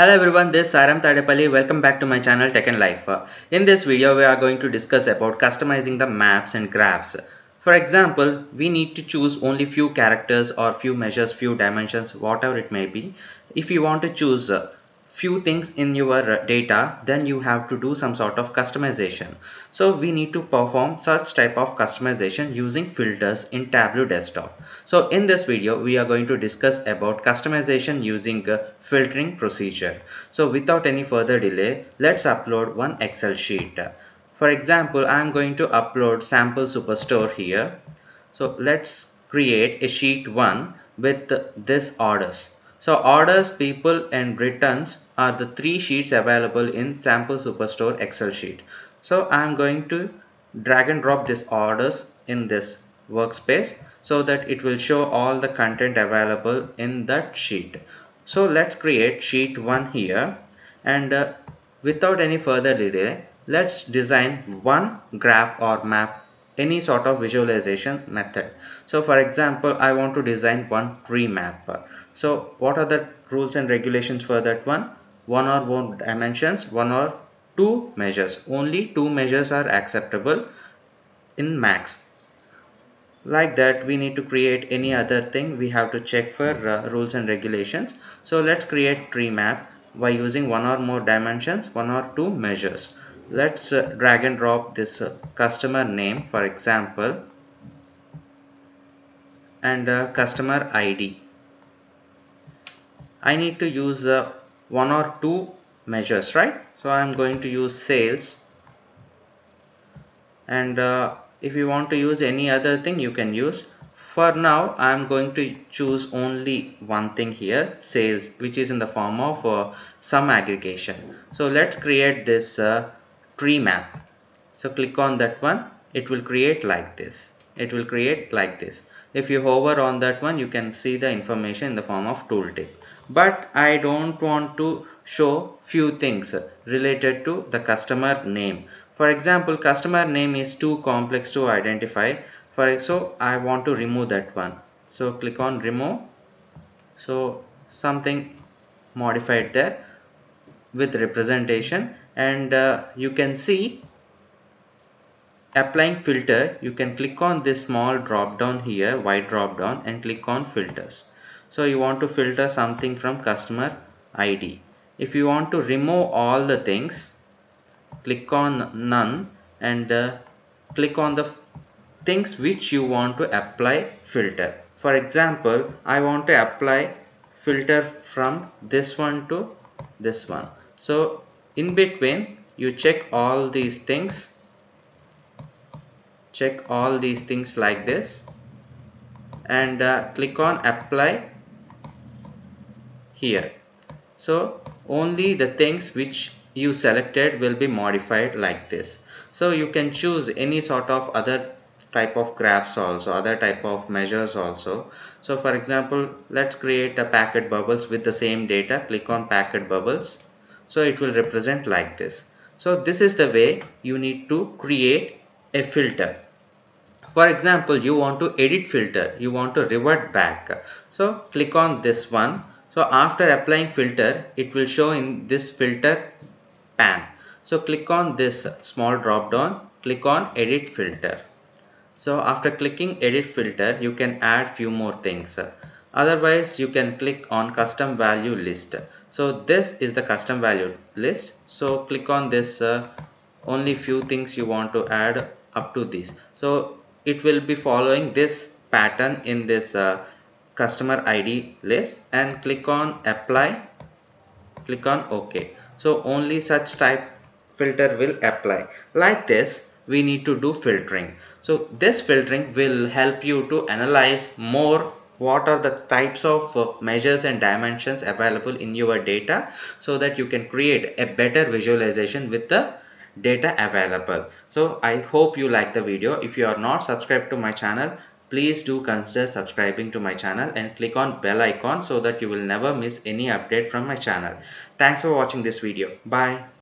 Hello everyone, this is Saram Tadepalli. Welcome back to my channel Tech and Life. In this video, we are going to discuss about customizing the maps and graphs. For example, we need to choose only few characters or few measures, few dimensions, whatever it may be. If you want to choose few things in your data, then you have to do some sort of customization. So we need to perform such type of customization using filters in Tableau Desktop. So in this video we are going to discuss about customization using a filtering procedure. So without any further delay, let's upload one Excel sheet. For example, I am going to upload sample superstore here. So let's create a sheet 1 with this orders. So orders, people and returns are the three sheets available in sample superstore Excel sheet. So I am going to drag and drop this orders in this workspace so that it will show all the content available in that sheet. So let's create sheet 1 here, and without any further delay, let's design one graph or map, any sort of visualization method. So for example, I want to design one tree map. So what are the rules and regulations for that one? One or more dimensions, one or two measures. Only two measures are acceptable in max. Like that, we need to create any other thing, we have to check for rules and regulations. So let's create tree map by using one or more dimensions, one or two measures. Let's drag and drop this customer name, for example, and customer ID. I need to use one or two measures, right? So I'm going to use sales, and if you want to use any other thing, you can use. For now, I'm going to choose only one thing here, sales, which is in the form of sum aggregation. So let's create this tree map. So click on that one, it will create like this. It will create like this. If you hover on that one, you can see the information in the form of tooltip. But I don't want to show few things related to the customer name. For example, customer name is too complex to identify. So I want to remove that one. So click on remove. So something modified there with representation, and you can see applying filter. You can click on this small drop down here, white drop down, and click on filters. So you want to filter something from customer ID. If you want to remove all the things, click on none, and click on the things which you want to apply filter. For example, I want to apply filter from this one to this one. So in between, you check all these things, like this, and click on apply here. So only the things which you selected will be modified like this. So you can choose any sort of other type of graphs also, other type of measures also. So for example, let's create a packet bubbles with the same data. Click on packet bubbles. So it will represent like this. So this is the way you need to create a filter. For example, you want to edit filter, you want to revert back. So click on this one. So after applying filter, it will show in this filter pan. So click on this small drop down, click on edit filter. So after clicking edit filter, you can add few more things. Otherwise, you can click on custom value list. So this is the custom value list. So click on this, only few things you want to add up to this. So it will be following this pattern in this customer ID list, and click on apply, click on OK. So only such type filter will apply. Like this, we need to do filtering. So this filtering will help you to analyze more what are the types of measures and dimensions available in your data, so that you can create a better visualization with the data available. So I hope you like the video. If you are not subscribed to my channel, please do consider subscribing to my channel and click on bell icon so that you will never miss any update from my channel. Thanks for watching this video. Bye.